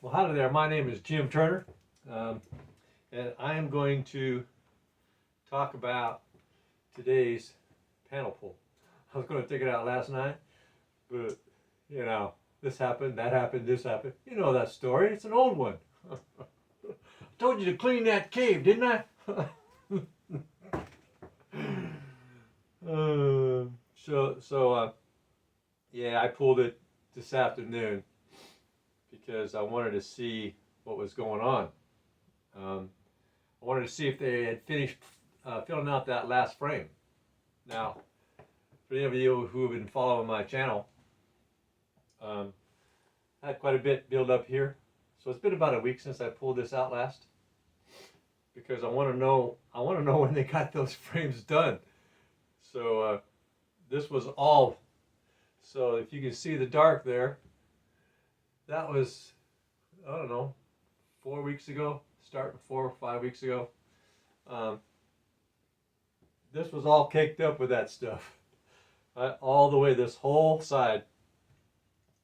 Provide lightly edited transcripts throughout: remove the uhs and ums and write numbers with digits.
Well, hi there. My name is Jim Turner, um, and I am going to talk about today's panel pull. I was going to take it out last night, but you know, this happened, that happened, this happened. You know that story. It's an old one. I told you to clean that cave, didn't I? Yeah, I pulled it this afternoon because I wanted to see what was going on. Um, I wanted to see if they had finished filling out that last frame. Now, for any of you who have been following my channel, I had quite a bit build up here. So it's been about a week since I pulled this out last because I want to know when they got those frames done. So this was all. So if you can see the dark there, that was, I don't know, 4 weeks ago, starting 4 or 5 weeks ago. Um, this was all caked up with that stuff, all the way this whole side.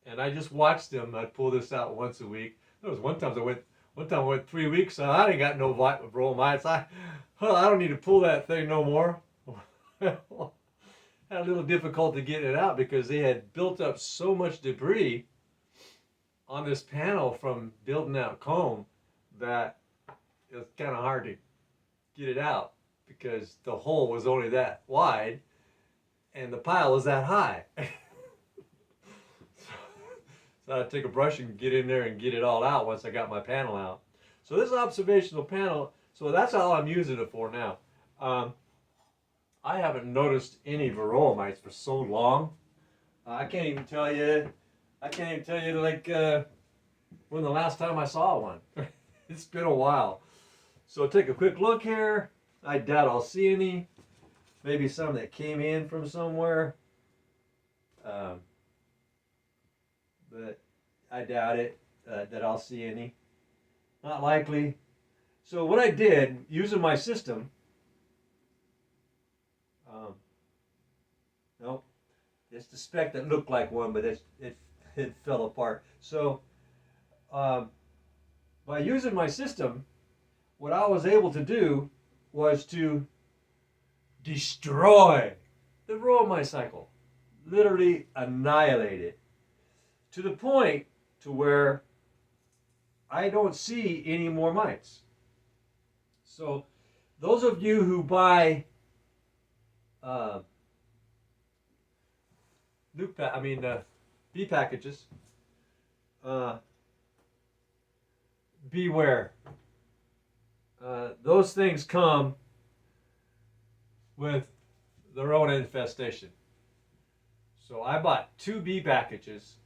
And I just watched them. I'd pull this out once a week. There was one time I went 3 weeks, and I ain't got no roll mites. I don't need to pull that thing no more. Had a little difficulty getting it out because they had built up so much debris on this panel from building out comb that it was kind of hard to get it out because the hole was only that wide and the pile was that high. So I'd take a brush and get in there and get it all out once I got my panel out. So this observational panel, so that's all I'm using it for now. I haven't noticed any varroa mites for so long. I can't even tell you like when the last time I saw one. It's been a while. So take a quick look here. I doubt I'll see any. Maybe some that came in from somewhere. But I doubt it that I'll see any. Not likely. So what I did, using my system, nope, it's the speck that looked like one, but it fell apart. So by using my system, what I was able to do was to destroy the varroa mite cycle, literally annihilate it, to the point to where I don't see any more mites. So those of you who buy bee packages, beware. Those things come with their own infestation. So I bought 2 bee packages,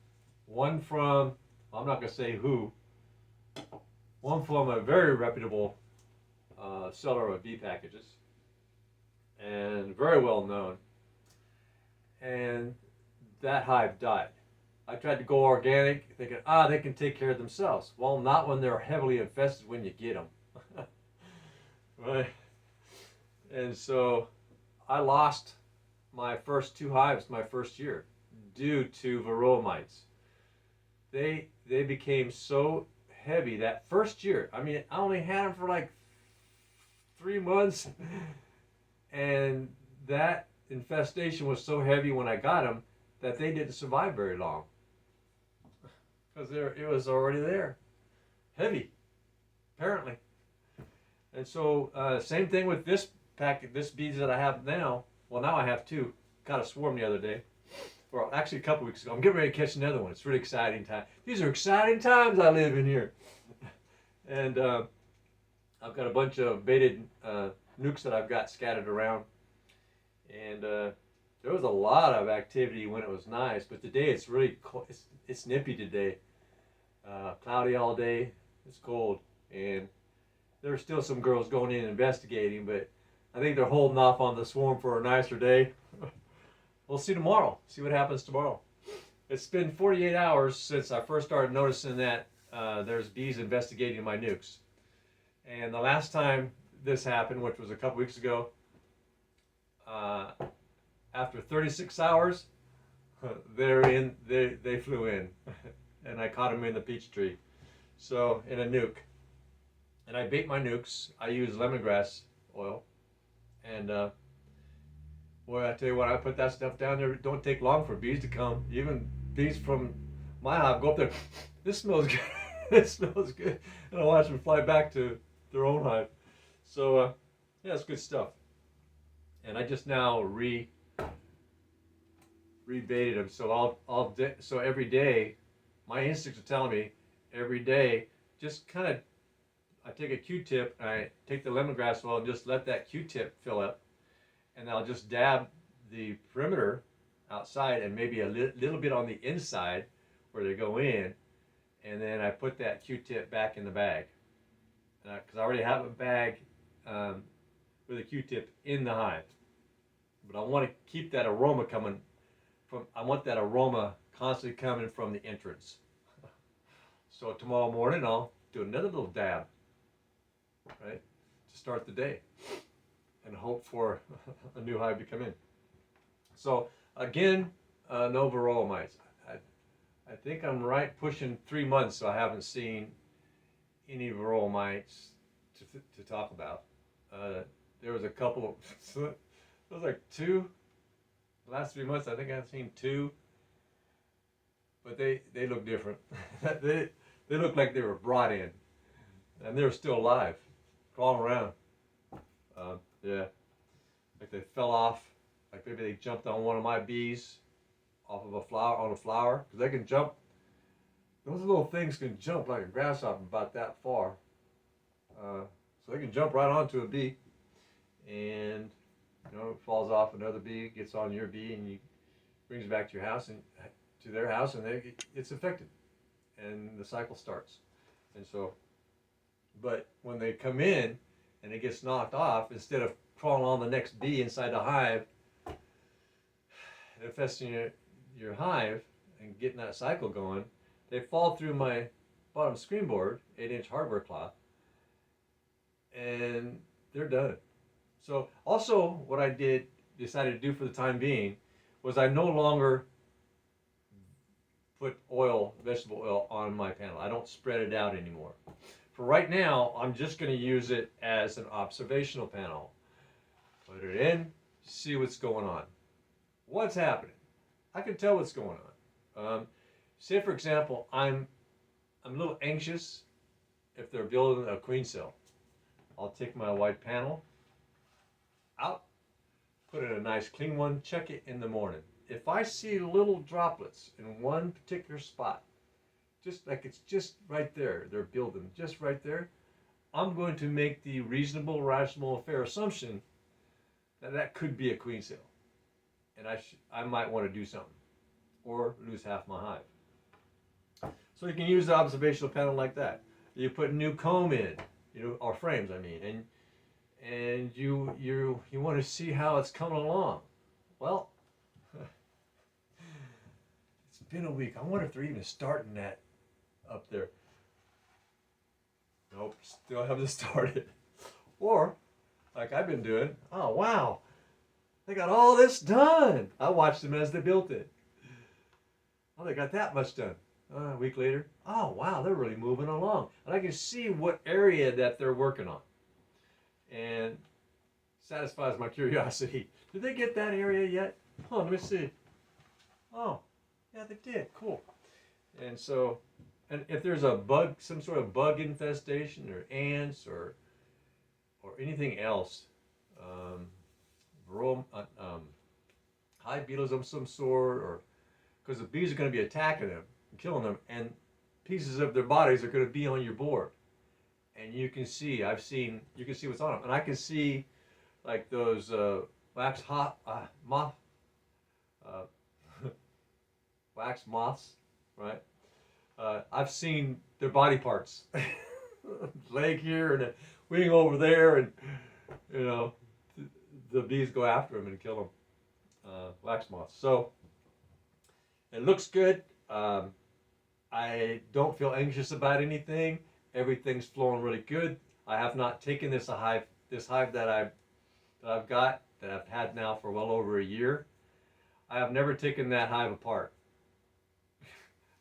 one from, I'm not going to say who, one from a very reputable seller of bee packages and very well known. And that hive died. I tried to go organic, thinking, they can take care of themselves. Well, not when they're heavily infested when you get them. Right? And so I lost my first 2 hives my first year due to varroa mites. They became so heavy that first year. I mean, I only had them for like 3 months, and that infestation was so heavy when I got them that they didn't survive very long because it was already there, heavy, apparently. And so same thing with this bees that I have now. Well, now I have 2. Caught a swarm the other day, or actually a couple weeks ago. I'm getting ready to catch another one. It's really exciting time. These are exciting times I live in here. And I've got a bunch of baited nukes that I've got scattered around. And there was a lot of activity when it was nice, but today it's really cold. It's nippy today. Cloudy all day. It's cold, and there's still some girls going in and investigating, but I think they're holding off on the swarm for a nicer day. We'll see tomorrow. See what happens tomorrow. It's been 48 hours since I first started noticing that there's bees investigating my nukes. And the last time this happened, which was a couple weeks ago, after 36 hours, they flew in, and I caught them in the peach tree. So in a nuke, and I bait my nukes. I use lemongrass oil, and boy, I tell you what, I put that stuff down there. It don't take long for bees to come. Even bees from my hive go up there. This smells good. This smells good, and I watch them fly back to their own hive. So yeah, it's good stuff. And I just now rebaited them. So so every day, my instincts are telling me every day, just kind of, I take a Q-tip and I take the lemongrass oil and just let that Q-tip fill up, and I'll just dab the perimeter outside and maybe a little bit on the inside where they go in, and then I put that Q-tip back in the bag, because I already have a bag with a Q-tip in the hive, but I want to keep that aroma coming from. I want that aroma constantly coming from the entrance. So tomorrow morning I'll do another little dab, right, to start the day, and hope for a new hive to come in. So again, no varroa mites. I think I'm right pushing 3 months, so I haven't seen any varroa mites to talk about. There was a couple of, it was like two. The last 3 months, I think I've seen two, but they look different. they look like they were brought in, and they were still alive, crawling around. Yeah, like they fell off. Like maybe they jumped on one of my bees off of a flower, because they can jump. Those little things can jump like a grasshopper about that far. So they can jump right onto a bee, and it falls off. Another bee gets on your bee, and you brings it back to your house and to their house, and it's infected, and the cycle starts. And so, but when they come in and it gets knocked off, instead of crawling on the next bee inside the hive, infesting your hive and getting that cycle going, they fall through my bottom screen board, 8-inch hardware cloth, and they're done. So also what I decided to do for the time being was I no longer put vegetable oil on my panel. I don't spread it out anymore. For right now, I'm just going to use it as an observational panel. Put it in, see what's going on. What's happening? I can tell what's going on. Say for example, I'm a little anxious if they're building a queen cell. I'll take my white panel out, put in a nice clean one, check it in the morning. If I see little droplets in one particular spot, just like it's just right there, they're building just right there, I'm going to make the reasonable, rational, fair assumption that that could be a queen cell, and I might want to do something or lose half my hive. So you can use the observational panel like that. You put a new comb in, or frames, I mean, and you want to see how it's coming along. Well, it's been a week. I wonder if they're even starting that up there. Nope, still haven't started. Or, like I've been doing, oh wow, they got all this done. I watched them as they built it. Oh, they got that much done. A week later, oh wow, they're really moving along. And I can see what area that they're working on. And satisfies my curiosity. Did they get that area yet? Oh, let me see. Oh, yeah, they did. Cool. And so, and if there's a bug, some sort of bug infestation, or ants, or anything else, hive beetles of some sort, or because the bees are going to be attacking them and killing them, and pieces of their bodies are going to be on your board, and you can see, you can see what's on them, and I can see like those wax moths, right? I've seen their body parts, leg here and a wing over there, and the bees go after them and kill them. Wax moths. So it looks good. I don't feel anxious about anything. Everything's flowing really good. I have not taken this hive that I've got, that I've had now for well over a year. I have never taken that hive apart.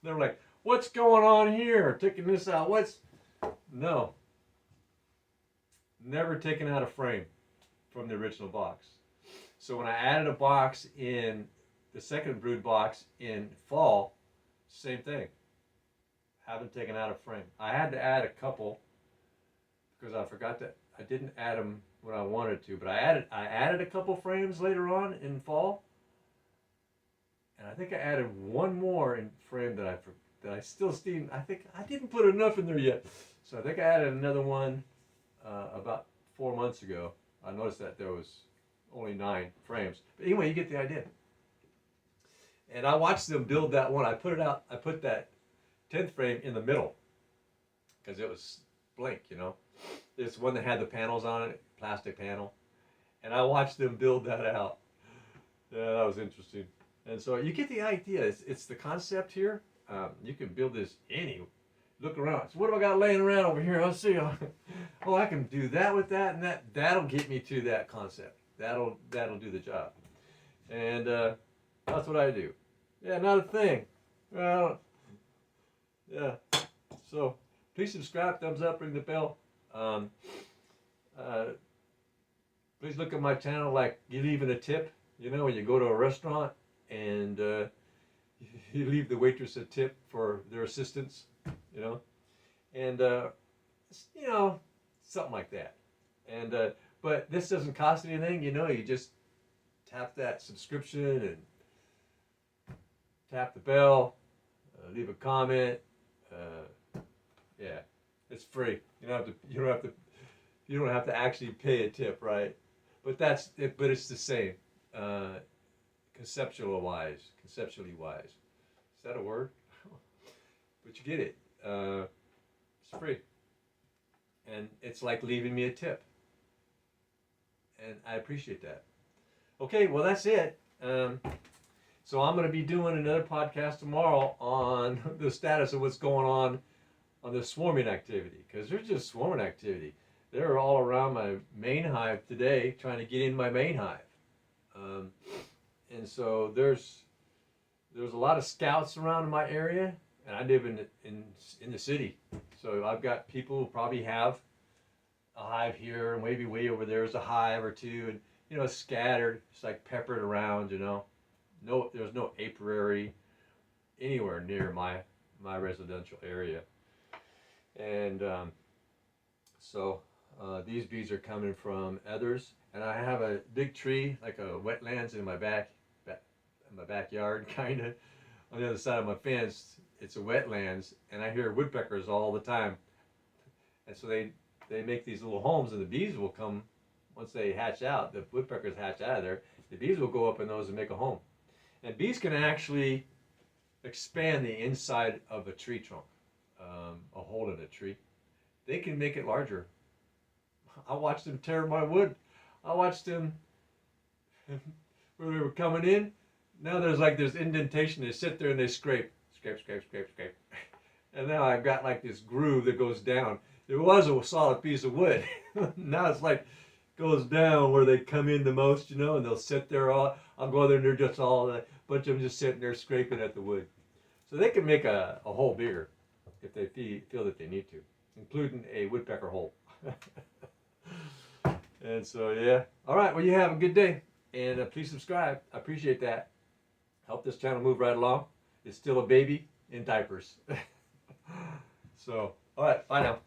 They're like, what's going on here? Taking this out. No, never taken out a frame from the original box. So when I added a box in the second brood box in fall, same thing. Haven't taken out a frame. I had to add a couple because I forgot that I didn't add them when I wanted to, but I added a couple frames later on in fall, and I think I added one more in frame that I still steam. I think I didn't put enough in there yet, so I think I added another one about 4 months ago. I noticed that there was only 9 frames, but anyway, you get the idea. And I watched them build that one. I put it out. I put that 10th frame in the middle because it was blank, you know. This one that had the panels on it, plastic panel, and I watched them build that out. Yeah, that was interesting. And so you get the idea. It's the concept here. You can build this look around. So what do I got laying around over here? Let's see. Oh, I can do that with that, and that'll get me to that concept. That'll do the job. And that's what I do. Yeah, not a thing. Well, yeah. So please subscribe, thumbs up, ring the bell. Please look at my channel like you leaving a tip. You know, when you go to a restaurant and you leave the waitress a tip for their assistance, you know, and you know, something like that. And but this doesn't cost anything, you know. You just tap that subscription and tap the bell, leave a comment. Yeah, it's free. You don't have to actually pay a tip, right? But that's it. But it's the same, conceptually wise. Is that a word? But you get it. It's free, and it's like leaving me a tip, and I appreciate that. Okay, well that's it. So I'm going to be doing another podcast tomorrow on the status of what's going on the swarming activity, because there's just swarming activity. They're all around my main hive today, trying to get in my main hive, and so there's a lot of scouts around in my area, and I live in the city, so I've got people who probably have a hive here, and maybe way over there's a hive or two, and you know, scattered, it's like peppered around, you know. No, there's no apiary anywhere near my residential area, and so these bees are coming from others, and I have a big tree, like a wetlands in my backyard, kind of. On the other side of my fence, it's a wetlands, and I hear woodpeckers all the time, and so they make these little homes, and the bees will come once they hatch out. The woodpeckers hatch out of there. The bees will go up in those and make a home. And bees can actually expand the inside of a tree trunk, a hole in a tree. They can make it larger. I watched them tear my wood. I watched them where they were coming in. Now there's indentation. They sit there and they scrape. And now I've got like this groove that goes down. It was a solid piece of wood. Now it's like goes down where they come in the most, you know, and they'll sit there all. I'll go there and they're just all a bunch of them just sitting there scraping at the wood. So they can make a hole bigger if they feel that they need to, including a woodpecker hole. And so yeah, all right. Well, you have a good day, and please subscribe. I appreciate that. Help this channel move right along. It's still a baby in diapers. So all right, bye now.